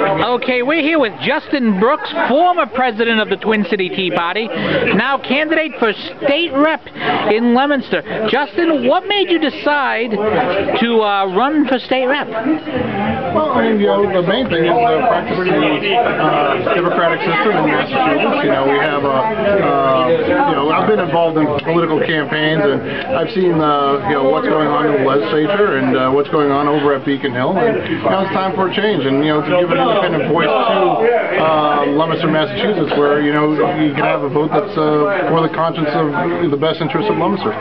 Okay, we're here with Justin Brooks, former president of the Twin City Tea Party, now candidate for state rep in Leominster. Justin, what made you decide to run for state rep? Well, I mean, the main thing is practicing the democratic system in Massachusetts. We have I've been involved in political campaigns, and I've seen what's going on in the legislature and what's going on over at Beacon Hill, and now it's time for a change, and to give an independent voice to Leominster, Massachusetts, where you can have a vote that's for the conscience of the best interests of Leominster.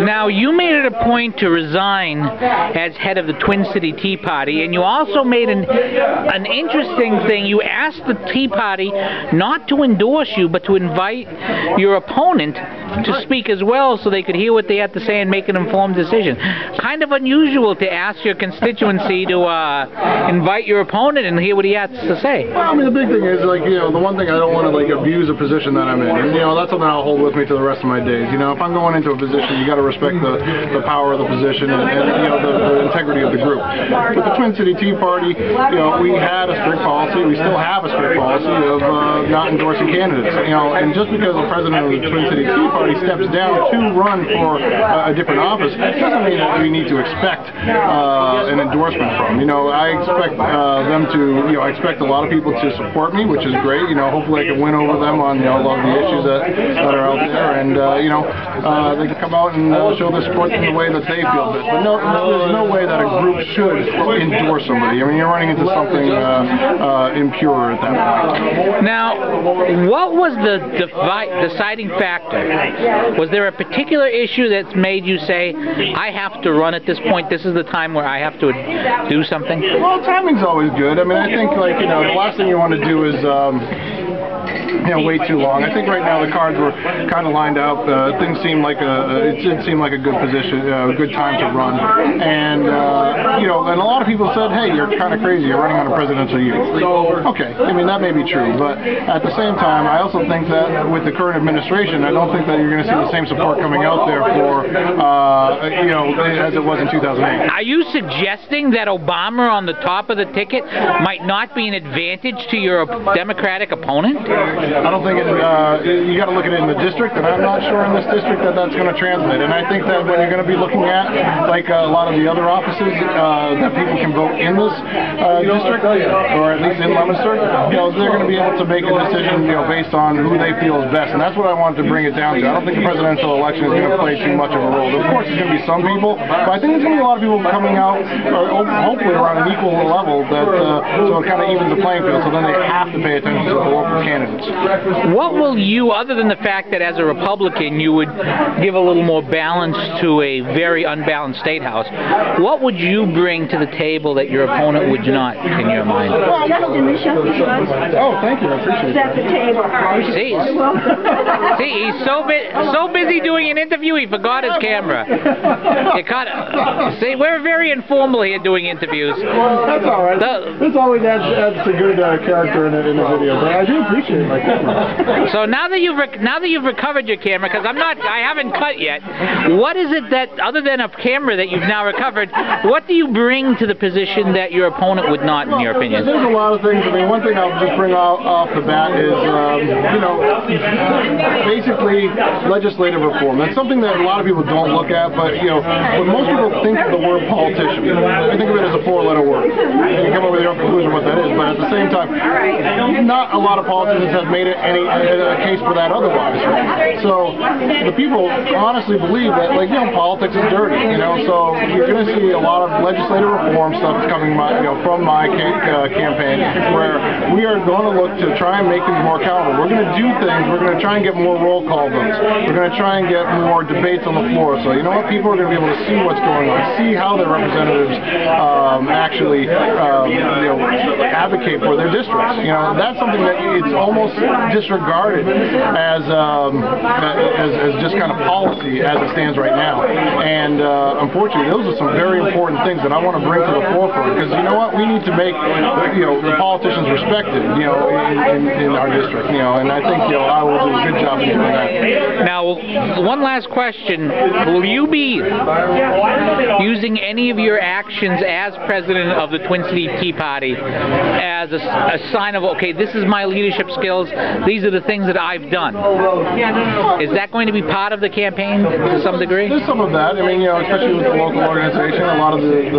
Now, you made it a point to resign as head of the Twin City Tea Party, and you also made an interesting thing. You asked the Tea Party not to endorse you, but to invite your opponent to speak as well, so they could hear what they had to say and make an informed decision. Kind of unusual to ask your constituency to invite your opponent and hear what he has to say. Well, I mean, the big thing is, the one thing I don't want to, abuse a position that I'm in. And, that's something I'll hold with me to the rest of my days. If I'm going into a position, you got to respect the power of the position and the integrity of the group. With the Twin City Tea Party, we had a strict policy, we still have a strict policy of not endorsing candidates. And just because the president of the Twin City Tea Party steps down to run for a different office, doesn't mean that we need to expect an endorsement from. I expect them to, I expect a lot of people to support me, which is great. Hopefully I can win over them on a lot of the issues that are out there, and they can come out and show their support in the way that they feel best. But no, there's no way that a group should endorse somebody. I mean, you're running into something impure at that point. Now, what was the deciding factor? Was there a particular issue that's made you say, I have to run at this point, this is the time where I have to do something? Well, timing's always good. I mean, I think, the last thing you want to do is wait too long. I think right now the cards were kind of lined out. Things seemed like it did seem like a good position, a good time to run. And and a lot of people said, hey, you're kind of crazy. You're running on a presidential year. Okay, I mean, that may be true, but at the same time, I also think that with the current administration, I don't think that you're going to see the same support coming out there for as it was in 2008. Are you suggesting that Obama on the top of the ticket might not be an advantage to your Democratic opponent? I don't think you got to look at it in the district, and I'm not sure in this district that that's going to translate. And I think that when you're going to be looking at a lot of the other offices that people can vote in this district, or at least in Leominster, they're going to be able to make a decision based on who they feel is best. And that's what I wanted to bring it down to. I don't think the presidential election is going to play too much of a role. Of course, there's going to be some people, but I think there's going to be a lot of people coming out, hopefully around an equal level, so it kind of evens the playing field. So then they have to pay attention to the local candidates. What will you, other than the fact that as a Republican you would give a little more balance to a very unbalanced state house, what would you bring to the table that your opponent would not, in your mind? Well, Justin, the show is Oh, thank you. I appreciate at the table. See, he's so busy doing an interview he forgot his camera. See, we're very informal here doing interviews. Well, that's all right. This always adds to good character in the video, but I do appreciate my camera. So now that you've recovered your camera, because I haven't cut yet, what is it that, other than a camera that you've now recovered, what do you bring to the position that your opponent would not, in your opinion? There's a lot of things. I mean, one thing I'll just bring off the bat is, basically legislative reform. That's something that a lot of people don't look at, but, when most people think of the word politician, they think of it as a four-letter word. You can come up with your own conclusion what that is, but at the same time, not a lot of politicians have made it a case for that otherwise. So the people honestly believe that, politics is dirty, so you're going to see a lot of legislative reform stuff coming from my campaign, where we are going to look to try and make things more accountable. We're going to do things, we're going to try and get more roll call votes. We're going to try and get more debates on the floor. So people are going to be able to see what's going on, see how their representatives actually advocate for their districts. That's something that it's almost almost disregarded as just kind of policy as it stands right now. And unfortunately, those are some very important things that I want to bring to the forefront, because you know what, we need to make the politicians respected, in our district, and I think I will do a good job of doing that. Now, one last question: will you be using any of your actions as president of the Twin City Tea Party as a sign of, okay, this is my leadership skills, these are the things that I've done? Is that going to be part of the campaign to some degree? There's some of that. I mean, especially with the local organization, a lot of the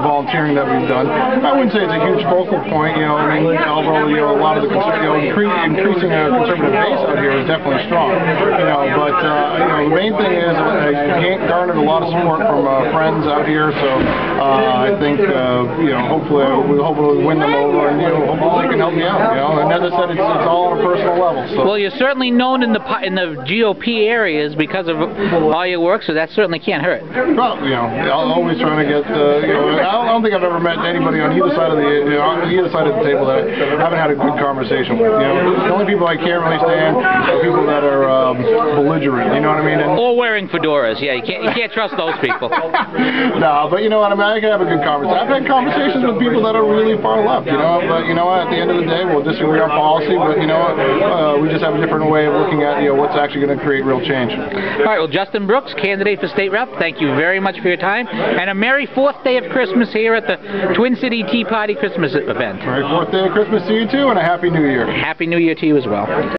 volunteering that we've done. I wouldn't say it's a huge focal point. I mean, although a lot of the increasing a conservative base out here is definitely strong. But the main thing is I garnered a lot of support from friends out here, so I think hopefully we'll win them over, and hopefully they can help me out. And as I said, it's all on a personal level. So. Well, you're certainly known in the GOP areas because of all your work, so that certainly can't hurt. Well, I'm always trying to get. I don't think I've ever met anybody on either side of the table that I haven't had a good conversation with. The only people I can't really stand are people that are belligerent. You know what I mean? Or wearing fedoras. Yeah, you can't trust those people. No, but you know what I mean. I can have a good conversation. I've had conversations with people that are really far left. But you know what? At the end of the day, we'll disagree on policy. But you know what? We just have a different way of looking at what's actually going to create real change. All right. Well, Justin Brooks, candidate for state rep. Thank you very much for your time, and a merry 4th day of Christmas here at the Twin City Tea Party Christmas event. Merry 4th day of Christmas to you too, and a Happy New Year. Happy New Year to you as well.